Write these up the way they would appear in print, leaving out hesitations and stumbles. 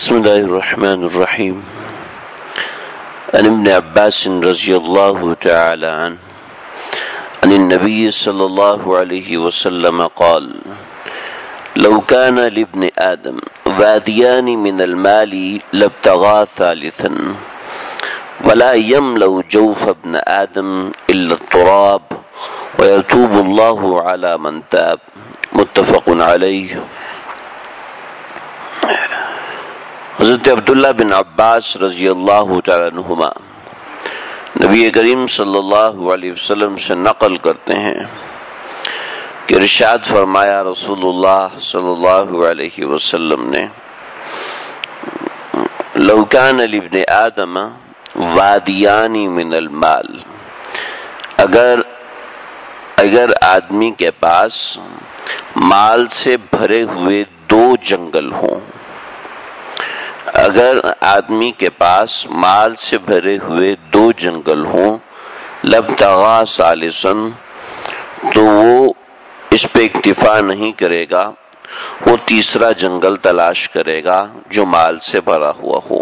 بسم الله الرحمن الرحيم. عن ابن عباس رضي الله تعالى عنه عن النبي صلى الله عليه وسلم قال: لو كان لابن آدم واديان من المال لابتغى ثالثا ولا يملأ جوف ابن آدم إلا التراب ويتوب الله على من تاب. متفق علیہ. حضرت عبداللہ بن عباس رضی اللہ تعالیٰ عنہما نبی کریم صلی اللہ علیہ وسلم سے نقل کرتے ہیں کہ ارشاد فرمایا رسول اللہ صلی اللہ علیہ وسلم نے: لو کان لابن آدم وادیان من المال، اگر آدمی کے پاس مال سے بھرے ہوئے دو جنگل ہوں، اگر آدمی کے پاس مال سے بھرے ہوئے دو جنگل ہوں، لابتغى ثالثا، تو وہ اس پہ اکتفا نہیں کرے گا، وہ تیسرا جنگل تلاش کرے گا جو مال سے بھرا ہوا ہو.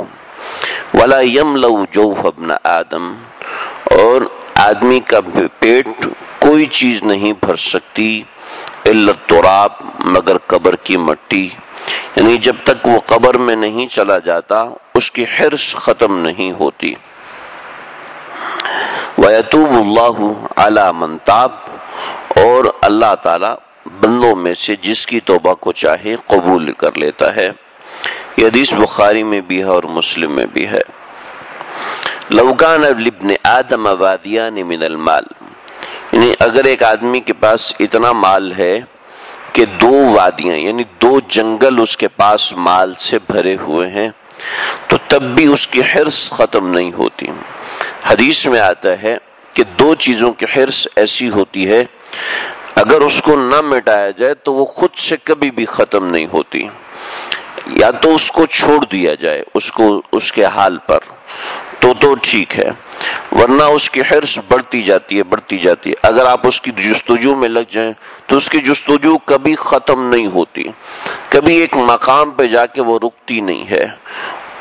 ولا يملأ جوف ابن آدم، اور آدمی کا پیٹ کوئی چیز نہیں بھر سکتی الا التراب، مگر قبر کی مٹی. یعنی جب تک وہ قبر میں نہیں چلا جاتا اس کی حرص ختم نہیں ہوتی. وَيَتُوبُ اللَّهُ عَلَى مَنْ تَابَ، اور اللہ تعالی بندوں میں سے جس کی توبہ کو چاہے قبول کر لیتا ہے. یہ حدیث بخاری میں بھی ہے اور مسلم میں بھی ہے. لو کان لابن آدم وادیان من المال، یعنی اگر ایک آدمی کے پاس اتنا مال ہے کہ دو وادیاں یعنی دو جنگل اس کے پاس مال سے بھرے ہوئے ہیں، تو تب بھی اس کی حرص ختم نہیں ہوتی. حدیث میں آتا ہے کہ دو چیزوں کی حرص ایسی ہوتی ہے اگر اس کو نہ مٹایا جائے تو وہ خود سے کبھی بھی ختم نہیں ہوتی. یا تو اس کو چھوڑ دیا جائے اس کے حال پر تو ٹھیک ہے، ورنہ اس کی حرص بڑھتی جاتی ہے. اگر آپ اس کی جستجو میں لگ جائیں تو اس کی جستجو کبھی ختم نہیں ہوتی، کبھی ایک مقام پہ جا کے وہ رکتی نہیں ہے.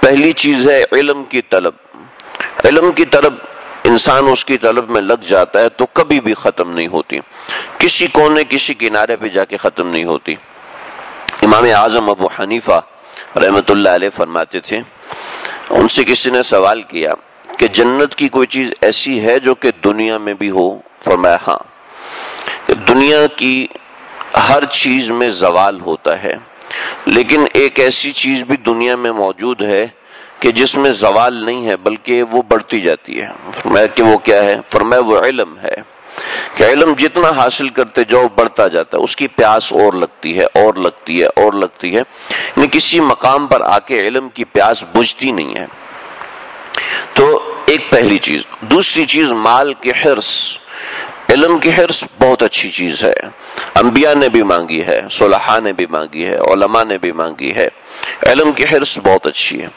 پہلی چیز ہے علم کی طلب. علم کی طلب انسان اس کی طلب میں لگ جاتا ہے تو کبھی بھی ختم نہیں ہوتی، کسی کونے کسی کنارے پہ جا کے ختم نہیں ہوتی. امام اعظم ابو حنیفہ رحمۃ اللہ علیہ فرماتے تھے، ان سے کسی نے سوال کیا کہ جنت کی کوئی چیز ایسی ہے جو کہ دنیا میں بھی ہو؟ فرمایا ہاں، کہ دنیا کی ہر چیز میں زوال ہوتا ہے، لیکن ایک ایسی چیز بھی دنیا میں موجود ہے کہ جس میں زوال نہیں ہے بلکہ وہ بڑھتی جاتی ہے. فرمایا کہ وہ کیا ہے؟ فرمایا وہ علم ہے، کہ علم جتنا حاصل کرتے جاؤ بڑھتا جاتا ہے، اس کی پیاس اور لگتی ہے یعنی کسی مقام پر آ کے علم کی پیاس بجھتی نہیں ہے. تو ایک پہلی چیز. دوسری چیز مال کی حرص. علم کی حرص بہت اچھی چیز ہے، انبیاء نے بھی مانگی ہے، صلحاء نے بھی مانگی ہے، علماء نے بھی مانگی ہے. علم کی حرص بہت اچھی ہے،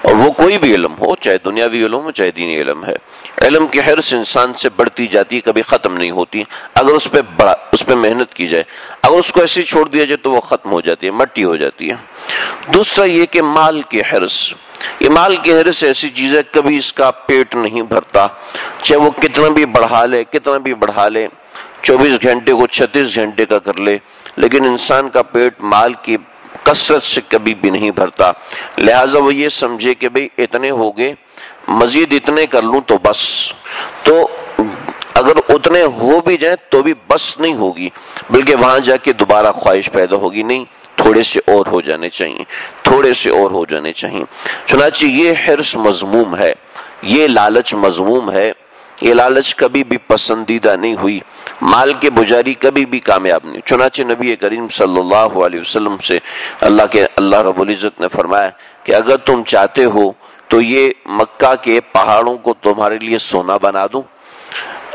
اور وہ کوئی بھی علم ہو، چاہے دنیاوی علم ہو چاہے دینی علم ہے. علم کی حرص انسان سے بڑھتی جاتی ہے، کبھی ختم نہیں ہوتی اگر اس پہ محنت کی جائے. اگر اس کو ایسے چھوڑ دیا جائے تو وہ ختم ہو جاتی ہے، مٹی ہو جاتی ہے. دوسرا یہ کہ مال کی حرص. یہ مال کی حرص ایسی چیز ہے کبھی اس کا پیٹ نہیں بھرتا، چاہے وہ کتنا بھی بڑھا لے 24 گھنٹے کو 36 گھنٹے کا کر لے، لیکن انسان کا پیٹ مال کی کثرت سے کبھی بھی نہیں بھرتا. لہٰذا وہ یہ سمجھے کہ بھئی اتنے ہو گئے، مزید اتنے کر لوں تو بس. تو اگر اتنے ہو بھی جائیں تو بھی بس نہیں ہوگی، بلکہ وہاں جا کے دوبارہ خواہش پیدا ہوگی، نہیں تھوڑے سے اور ہو جانے چاہیے. چنانچہ یہ حرص مذموم ہے، یہ لالچ مذموم ہے. یہ لالچ کبھی بھی پسندیدہ نہیں ہوئی، مال کے پجاری کبھی بھی کامیاب نہیں. چنانچہ نبی کریم صلی اللہ علیہ وسلم سے اللہ رب العزت نے فرمایا کہ اگر تم چاہتے ہو تو یہ مکہ کے پہاڑوں کو تمہارے لیے سونا بنا دوں،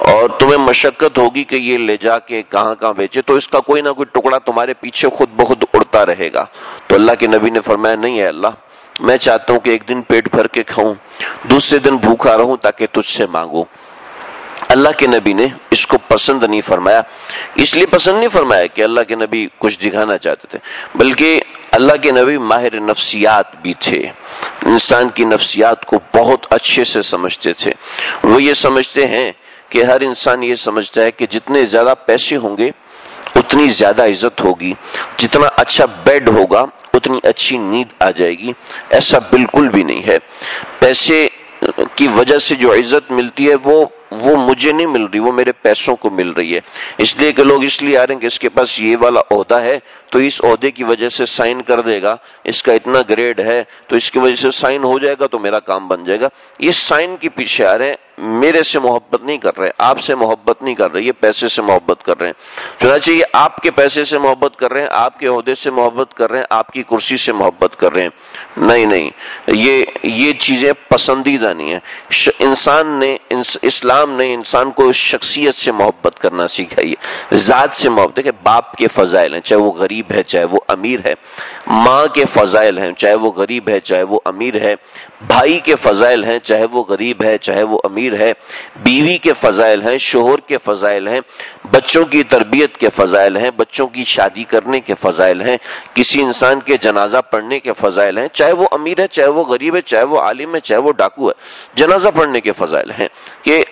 اور تمہیں مشقت ہوگی کہ یہ لے جا کے کہاں بیچے، تو اس کا کوئی نہ کوئی ٹکڑا تمہارے پیچھے خود بخود اڑتا رہے گا. تو اللہ کے نبی نے فرمایا نہیں ہے اللہ، میں چاہتا ہوں کہ ایک دن پیٹ بھر کے کھاؤں، دوسرے دن بھوکا رہوں تاکہ تجھ سے مانگوں. اللہ کے نبی نے اس کو پسند نہیں فرمایا. اس لیے پسند نہیں فرمایا کہ اللہ کے نبی کچھ دکھانا چاہتے تھے، بلکہ اللہ کے نبی ماہر نفسیات بھی تھے، انسان کی نفسیات کو بہت اچھے سے سمجھتے تھے۔ وہ یہ سمجھتے ہیں کہ ہر انسان یہ سمجھتا ہے کہ جتنے زیادہ پیسے ہوں گے اتنی زیادہ عزت ہوگی، جتنا اچھا بیڈ ہوگا اتنی اچھی نیند آ جائے گی۔ ایسا بالکل بھی نہیں ہے۔ پیسے کی وجہ سے جو عزت ملتی ہے وہ مجھے نہیں مل رہی، وہ میرے پیسوں کو مل رہی ہے۔ اس لیے کہ لوگ اس لیے آ رہے ہیں کہ اس کے پاس یہ والا عہدہ ہے تو اس عہدے کی وجہ سے سائن کر دے گا، اس کا اتنا گریڈ ہے تو اس کی وجہ سے سائن ہو جائے گا تو میرا کام بن جائے گا۔ یہ سائن کے پیچھے آ رہے ہیں، میرے سے محبت نہیں کر رہے، آپ سے محبت نہیں کر رہے، یہ پیسے سے محبت کر رہے ہیں۔ چنانچہ یہ آپ کے پیسے سے محبت کر رہے ہیں، آپ کے عہدے سے محبت کر رہے ہیں، آپ کی کرسی سے محبت کر رہے ہیں۔ نہیں، یہ چیزیں پسندیدہ نہیں ہیں۔ اسلام نے انسان کو شخصیت سے محبت کرنا سکھائی ہے، ذات سے محبت۔ کہ باپ کے فضائل ہیں، چاہے وہ غریب ہے چاہے وہ امیر ہے، ماں کے فضائل ہیں چاہے وہ غریب ہے چاہے وہ امیر ہے، بھائی کے فضائل ہیں چاہے وہ غریب ہے چاہے وہ امیر ہے، بیوی کے فضائل ہیں، شوہر کے فضائل ہیں، بچوں کی تربیت کے فضائل ہیں، بچوں کی شادی کرنے کے فضائل ہیں، کسی انسان کے جنازہ پڑھنے کے فضائل ہیں، چاہے وہ امیر ہے چاہے وہ غریب ہے چاہے وہ عالم ہے چاہے وہ ڈاکو ہے، جنازہ پڑھنے کے فضائل ہیں۔ کہ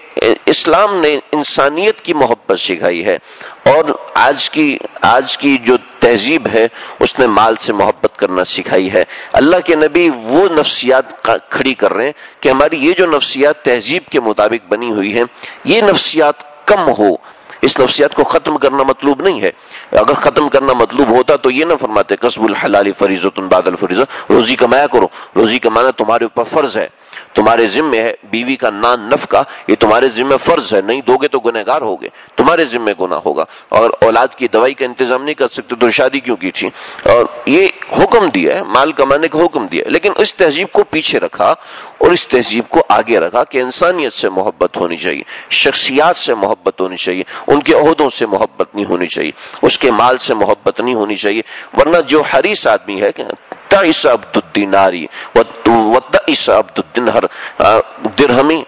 اسلام نے انسانیت کی محبت سکھائی ہے، اور آج کی جو تہذیب ہے اس نے مال سے محبت کرنا سکھائی ہے۔ اللہ کے نبی وہ نفسیات کھڑی کر رہے ہیں کہ ہماری یہ جو نفسیات تہذیب کے مطابق بنی ہوئی ہیں یہ نفسیات کم ہو۔ اس نفسیات کو ختم کرنا مطلوب نہیں ہے۔ اگر ختم کرنا مطلوب ہوتا تو یہ نہ فرماتے کسب الحلال فریضۃ بعد الفریضہ، روزی کمایا کرو، روزی کمانا تمہارے اوپر فرض ہے، تمہارے ذمہ ہے، بیوی کا نان نفقہ یہ تمہارے ذمہ فرض ہے، نہیں دو گے تو گنہگار ہوگے، تمہارے ذمہ گناہ ہوگا، اور اولاد کی دوائی کا انتظام نہیں کر سکتے تو شادی کیوں کی تھی؟ اور یہ حکم دیا ہے، مال کمانے کا حکم دیا ہے، لیکن اس تہذیب کو پیچھے رکھا اور اس تہذیب کو آگے رکھا کہ انسانیت سے محبت ہونی چاہیے، شخصیات سے محبت ہونی چاہیے، ان کے عہدوں سے محبت نہیں ہونی چاہیے، اس کے مال سے محبت نہیں ہونی چاہیے۔ ورنہ جو حریص آدمی ہے کہ تعس عبد الدیناری وتعس عبد الدرہمی،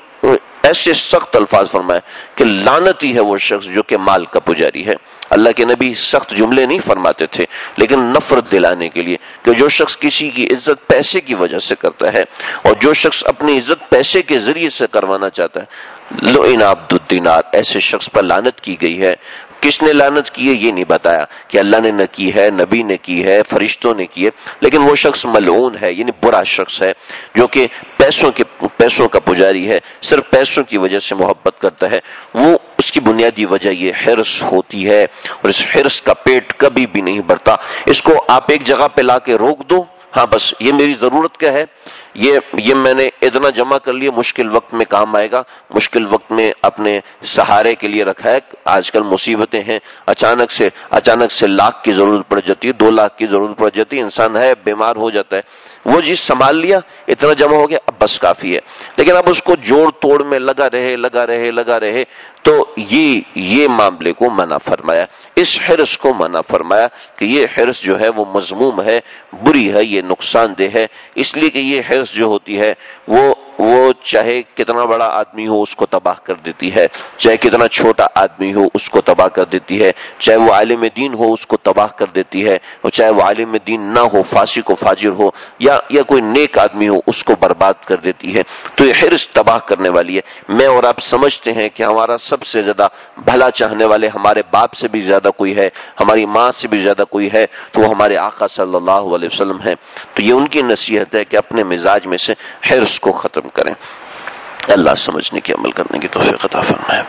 ایسے سخت الفاظ فرمائے کہ لعنتی ہے وہ شخص جو کہ مال کا پجاری ہے۔ اللہ کے نبی سخت جملے نہیں فرماتے تھے لیکن نفرت دلانے کے لیے کہ جو شخص کسی کی عزت پیسے کی وجہ سے کرتا ہے اور جو شخص اپنی عزت پیسے کے ذریعے سے کروانا چاہتا ہے، لعن عبد الدینار، ایسے شخص پر لعنت کی گئی ہے۔ کس نے لعنت کی ہے یہ نہیں بتایا کہ اللہ نے نہ کی ہے، نبی نے کی ہے، فرشتوں نے کی ہے، لیکن وہ شخص ملعون ہے، یعنی برا شخص ہے جو کہ پیسوں کا پجاری ہے، صرف پیسوں کی وجہ سے محبت کرتا ہے۔ وہ اس کی بنیادی وجہ یہ حرص ہوتی ہے، اور اس حرص کا پیٹ کبھی بھی نہیں بھرتا۔ اس کو آپ ایک جگہ پہ لا کے روک دو، ہاں بس یہ میری ضرورت کا ہے، یہ میں نے اتنا جمع کر لیا، مشکل وقت میں کام آئے گا، مشکل وقت میں اپنے سہارے کے لیے رکھا ہے۔ آج کل مصیبتیں ہیں، اچانک سے لاکھ کی ضرورت پڑ جاتی ہے، 2 لاکھ کی ضرورت پڑ جاتی ہے، انسان ہے بیمار ہو جاتا ہے، وہ چیز سنبھال لیا، اتنا جمع ہو گیا، اب بس کافی ہے۔ لیکن اب اس کو جوڑ توڑ میں لگا رہے تو یہ معاملے کو منع فرمایا، اس حرص کو منع فرمایا کہ یہ حرص جو ہے وہ مذموم ہے، بری ہے، یہ نقصان دہ ہے۔ اس لیے کہ یہ حرص جو ہوتی ہے وہ چاہے کتنا بڑا آدمی ہو اس کو تباہ کر دیتی ہے، چاہے کتنا چھوٹا آدمی ہو اس کو تباہ کر دیتی ہے، چاہے وہ عالم دین ہو اس کو تباہ کر دیتی ہے، اور چاہے وہ عالم دین نہ ہو، فاسق و فاجر ہو یا کوئی نیک آدمی ہو اس کو برباد کر دیتی ہے۔ تو یہ حرص تباہ کرنے والی ہے۔ میں اور آپ سمجھتے ہیں کہ ہمارا سب سے زیادہ بھلا چاہنے والے ہمارے باپ سے بھی زیادہ کوئی ہے، ہماری ماں سے بھی زیادہ کوئی ہے تو وہ ہمارے آقا صلی اللہ علیہ وسلم ہے۔ تو یہ ان کی نصیحت ہے کہ اپنے مزاج میں سے حرص کو ختم کریں۔ اللہ سمجھنے کی، عمل کرنے کی توفیق عطا فرمائے۔